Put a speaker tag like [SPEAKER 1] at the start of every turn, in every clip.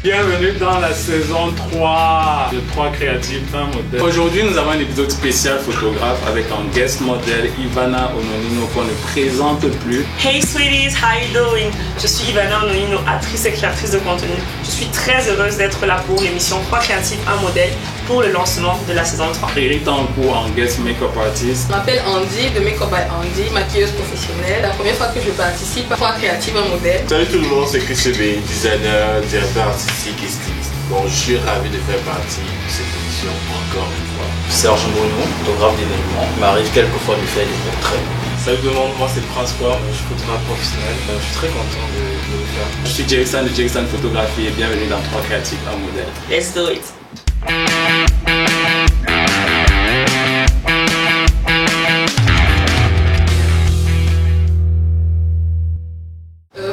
[SPEAKER 1] Bienvenue dans la saison 3 de 3 créatifs, un modèle. Aujourd'hui, nous avons un épisode spécial photographe avec un guest modèle, Ivana Ononino, qu'on ne présente plus.
[SPEAKER 2] Hey sweeties, how you doing? Je suis Ivana Ononino, actrice et créatrice de contenu. Je suis très heureuse d'être là pour l'émission 3 créatifs, un modèle pour le lancement de la saison 3.
[SPEAKER 1] Riri Tancourt en guest make-up artist.
[SPEAKER 3] Je m'appelle Andy de Make Up by Andy, maquilleuse professionnelle. La première fois que je participe à 3 créatifs, un modèle.
[SPEAKER 4] Salut tout le monde, c'est Chris Chebe, designer, directeur artistique et styliste. Bon, je suis ravi de faire partie de cette émission encore une fois.
[SPEAKER 5] Serge Mono, photographe d'événements. Il m'arrive quelquefois de faire des portraits.
[SPEAKER 6] Salut tout le monde, moi c'est Prince Poire, je suis photographe professionnel. Je suis très content de le faire.
[SPEAKER 1] Je suis Jason de Jason Photographie et bienvenue dans 3 créatifs, un modèle.
[SPEAKER 2] Let's do it!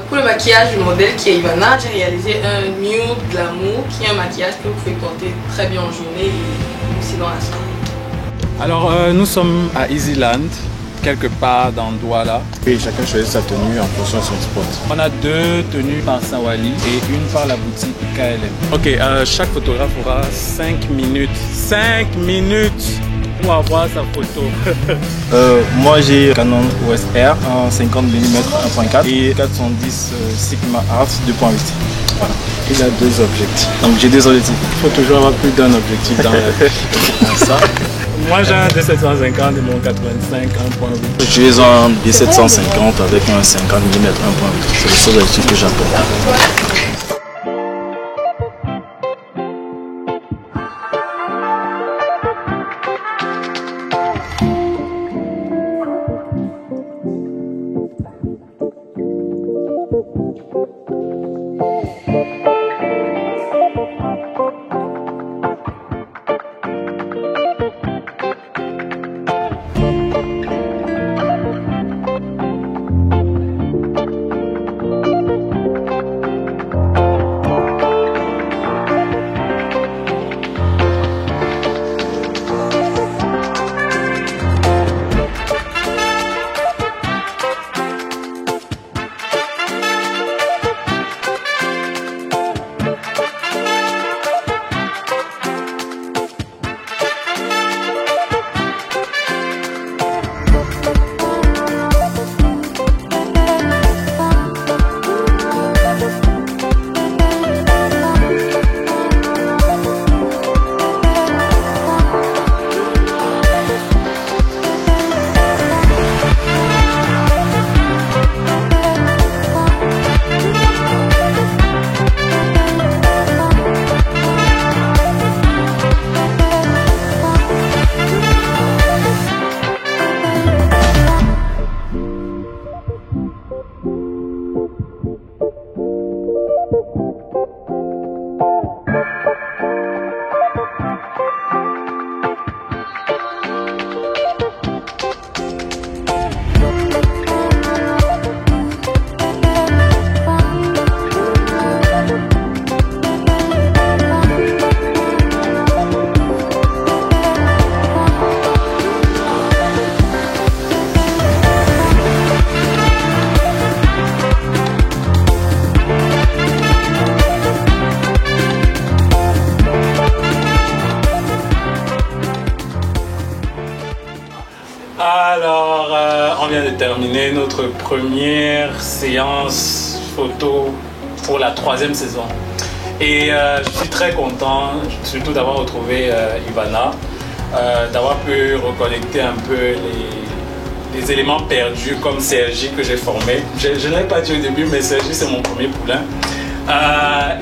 [SPEAKER 3] Pour le maquillage du modèle qui est Ivana, j'ai réalisé un nude glamour qui est un maquillage que vous pouvez porter très bien en journée et aussi dans la soirée.
[SPEAKER 1] Alors, nous sommes à Easyland, quelque part dans Douala.
[SPEAKER 4] Et chacun choisit sa tenue en fonction de son spot.
[SPEAKER 1] On a 2 tenues par Sawali et une par la boutique KLM. Ok, chaque photographe aura 5 minutes. 5 minutes pour avoir sa photo.
[SPEAKER 7] Moi j'ai Canon EOS R en 50 mm 1.4 et 410 Sigma Art 2.8. Voilà. Il a 2 objectifs. Donc j'ai 2 objectifs. Il faut toujours avoir plus d'un objectif dans la vie. Ça.
[SPEAKER 1] Moi j'ai un D750 et mon 85 1.8.
[SPEAKER 7] J'utilise un D750 avec un 50 mm 1.8. C'est le seul objectif que j'apporte.
[SPEAKER 1] Alors, on vient de terminer notre première séance photo pour la 3e saison. Et je suis très content, surtout d'avoir retrouvé Ivana, d'avoir pu reconnecter un peu les éléments perdus comme Sergi que j'ai formé. Je ne l'avais pas dit au début, mais Sergi c'est mon premier poulain.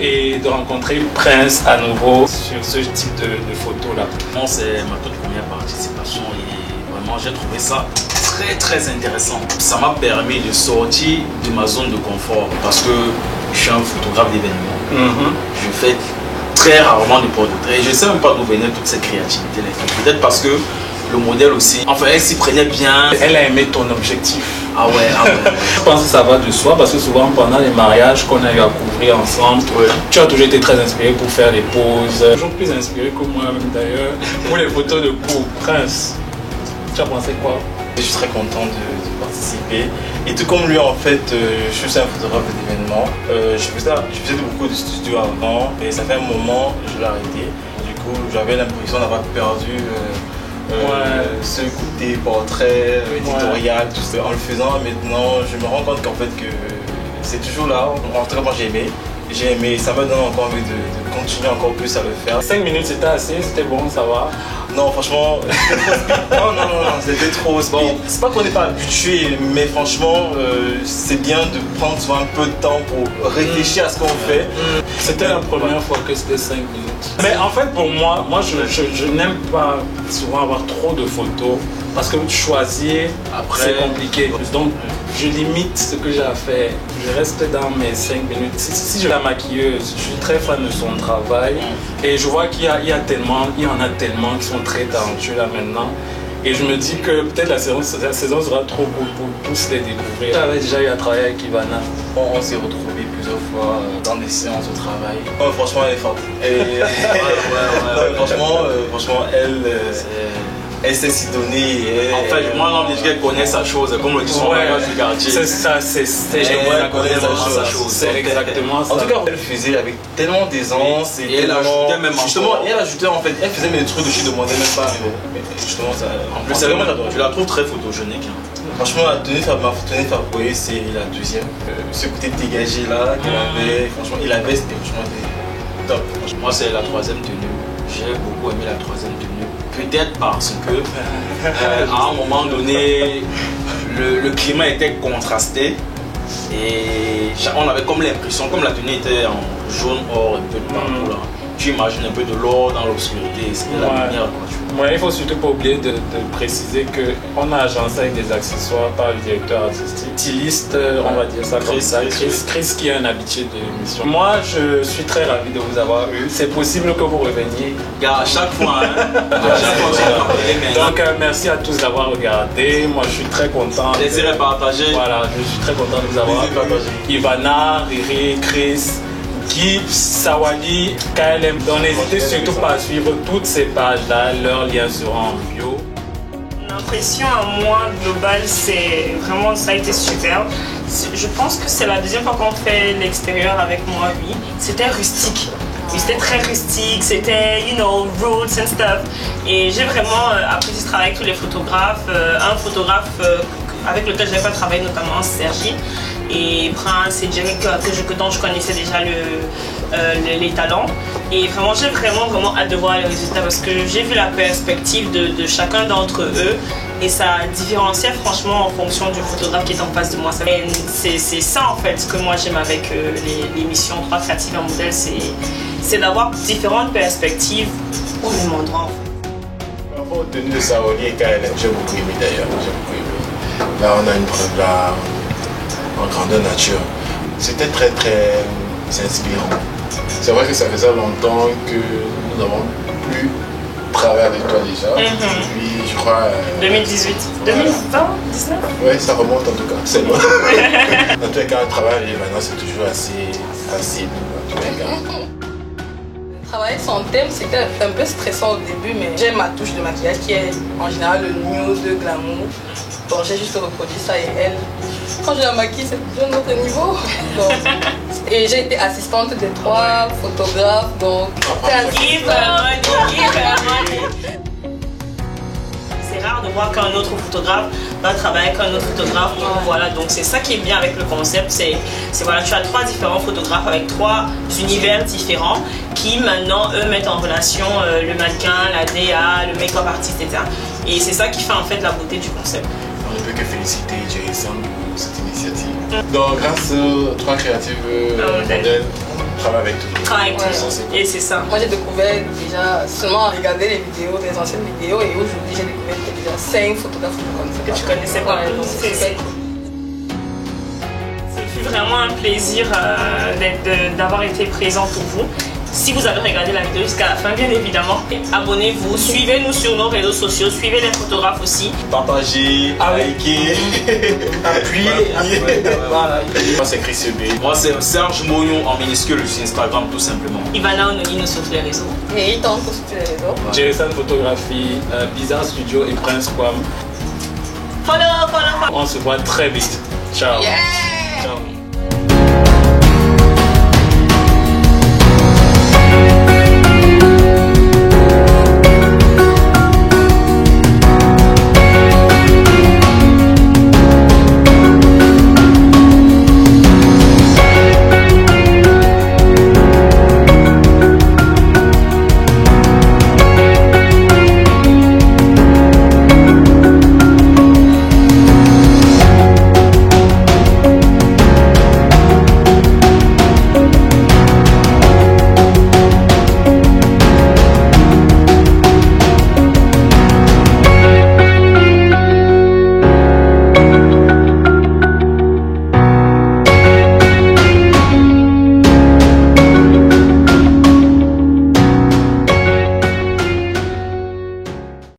[SPEAKER 1] Et de rencontrer Prince à nouveau sur ce type de photo là.
[SPEAKER 5] C'est ma toute première participation et vraiment j'ai trouvé ça très intéressant. Ça m'a permis de sortir de ma zone de confort parce que je suis un photographe d'événements. Je fais très rarement de portraits et je ne sais même pas d'où venait toute cette créativité. Peut-être parce que le modèle aussi, enfin elle s'y prenait bien.
[SPEAKER 1] Elle a aimé ton objectif.
[SPEAKER 5] Ah ouais.
[SPEAKER 1] Je pense que ça va de soi parce que souvent pendant les mariages qu'on a eu à couvrir ensemble, tu as toujours été très inspiré pour faire des poses. Toujours plus inspiré que moi-même d'ailleurs pour les photos de couple. Prince, tu as pensé quoi?
[SPEAKER 5] Je suis très content
[SPEAKER 7] participer. Et tout comme lui, en fait, je suis un photographe d'événements. Je faisais beaucoup de studios avant, et ça fait un moment que je l'ai arrêté. Du coup, j'avais l'impression d'avoir perdu ce côté portrait, éditorial, tout ça. En le faisant maintenant, je me rends compte qu'en fait, que c'est toujours là. En tout cas, moi, j'ai aimé, ça me donne encore envie de continuer encore plus à le faire.
[SPEAKER 1] 5 minutes c'était assez, c'était bon, ça va.
[SPEAKER 7] Non, franchement, non, c'était trop speed. Bon, c'est pas qu'on n'est pas habitué, mais franchement, c'est bien de prendre souvent un peu de temps pour réfléchir à ce qu'on fait.
[SPEAKER 1] C'était la première fois que c'était 5 minutes. Mais en fait, pour moi je n'aime pas souvent avoir trop de photos parce que choisir, c'est compliqué. Donc, je limite ce que j'ai à faire. Je reste dans mes 5 minutes. Si je la maquilleuse, je suis très fan de son travail et je vois qu'il y en a tellement qui sont très talentueux là maintenant. Et je me dis que peut-être la saison sera trop cool pour tous les découvrir. J'avais déjà eu à travailler avec Ivana.
[SPEAKER 7] On s'est retrouvés plusieurs fois dans des séances de travail. Oh, franchement, elle est forte. Franchement, elle sait s'y donner.
[SPEAKER 5] En fait, moi, l'envie qu'elle connaît sa chose, comme le dit son bagage du quartier.
[SPEAKER 1] C'est ça,
[SPEAKER 5] elle connaît sa chose.
[SPEAKER 1] C'est exactement ça.
[SPEAKER 7] En tout cas, elle faisait avec tellement d'aisance.
[SPEAKER 5] Et elle ajoutait même
[SPEAKER 7] justement, elle ajoutait en fait, elle faisait des trucs que je ne demandais même pas. Mais justement, ça.
[SPEAKER 5] En plus, tu la trouves très photogénique.
[SPEAKER 7] Franchement, ma tenue favorite, c'est la deuxième. Ce côté dégagé là qu'elle avait, franchement, c'était franchement top.
[SPEAKER 5] Moi, c'est la troisième tenue. J'ai beaucoup aimé la troisième tenue. Peut-être parce que à un moment donné, le climat était contrasté et on avait comme l'impression, comme la tenue était en jaune or un peu de partout là, tu imagines un peu de l'or dans l'obscurité, c'était la lumière quoi.
[SPEAKER 1] Il faut surtout pas oublier de préciser qu'on a agencé avec des accessoires par le directeur artistique, styliste, on va dire ça comme ça, Chris qui est un habitué de l'émission. Moi, je suis très ravi de vous avoir eu. C'est possible que vous reveniez.
[SPEAKER 5] À chaque fois,
[SPEAKER 1] Donc, merci à tous d'avoir regardé. Moi, je suis très content.
[SPEAKER 5] Plaisir à partager.
[SPEAKER 1] Voilà, je suis très content de vous avoir. Ivana, Riri, Chris, Guy, Sawadi, KLM. Donc n'hésitez surtout pas à suivre toutes ces pages-là, leurs liens seront en bio.
[SPEAKER 2] L'impression à moi globale, c'est vraiment, ça a été super. Je pense que c'est la deuxième fois qu'on fait l'extérieur avec moi, oui. C'était rustique. C'était très rustique, c'était, roots and stuff. Et j'ai vraiment apprécié ce travail avec tous les photographes. Un photographe avec lequel je n'avais pas travaillé, notamment Sergi. Et Prince et Jerry dont je connaissais déjà les talents. Et vraiment, j'ai vraiment hâte de voir les résultats parce que j'ai vu la perspective de chacun d'entre eux et ça différenciait franchement en fonction du photographe qui est en face de moi. C'est ça en fait que moi j'aime avec l'émission 3 créatives en modèle, c'est d'avoir différentes perspectives au même endroit.
[SPEAKER 4] Par rapport aux tenues de Saoli et KLM, j'ai beaucoup aimé d'ailleurs, Là on a une preuve là en grandeur nature. C'était très inspirant. C'est vrai que ça faisait longtemps que nous n'avons plus travaillé avec toi déjà. Depuis, je crois...
[SPEAKER 2] 2018.
[SPEAKER 4] Voilà.
[SPEAKER 2] 2020, 19.
[SPEAKER 4] Oui, ça remonte en tout cas, c'est loin. En tout cas, un travail avec maintenant, c'est toujours assez facile. En tous les cas.
[SPEAKER 3] Travailler son thème, c'était un peu stressant au début, mais j'aime ma touche de maquillage qui est en général le nude, le glamour. Donc j'ai juste reproduit ça et elle, quand je la maquille, c'est d'un autre niveau. Donc, et j'ai été assistante de 3 photographes, donc
[SPEAKER 2] c'est rare de voir qu'un autre photographe va travailler avec un autre photographe. Voilà, donc c'est ça qui est bien avec le concept. C'est voilà, tu as 3 différents photographes avec 3 univers différents qui maintenant eux mettent en relation le mannequin, la DA, le make-up artiste, etc. Et c'est ça qui fait en fait la beauté du concept.
[SPEAKER 4] On ne peut que féliciter Jason pour cette initiative. Donc grâce aux 3 créatives modèles, on travaille avec tous.
[SPEAKER 2] Et c'est ça.
[SPEAKER 3] Moi j'ai découvert déjà seulement en regardant les vidéos, des anciennes vidéos, et aujourd'hui j'ai découvert déjà 5 photographes
[SPEAKER 2] que tu connaissais pas. C'est vraiment un plaisir d'avoir été présent pour vous. Si vous avez regardé la vidéo jusqu'à la fin, bien évidemment, abonnez-vous, suivez-nous sur nos réseaux sociaux, suivez les photographes aussi.
[SPEAKER 7] Partagez, likez, appuyez.
[SPEAKER 4] Voilà. Moi c'est Chris Ebé.
[SPEAKER 5] Moi c'est Serge Moyon en minuscule sur Instagram tout simplement.
[SPEAKER 2] Ivana Ononino sur tous les réseaux.
[SPEAKER 3] Et il tente sur tous les réseaux.
[SPEAKER 1] Jerison Photographie, Bizarre Studio et Prince Kwam.
[SPEAKER 2] Follow.
[SPEAKER 1] On se voit très vite. Ciao.
[SPEAKER 3] Yeah.
[SPEAKER 1] Ciao.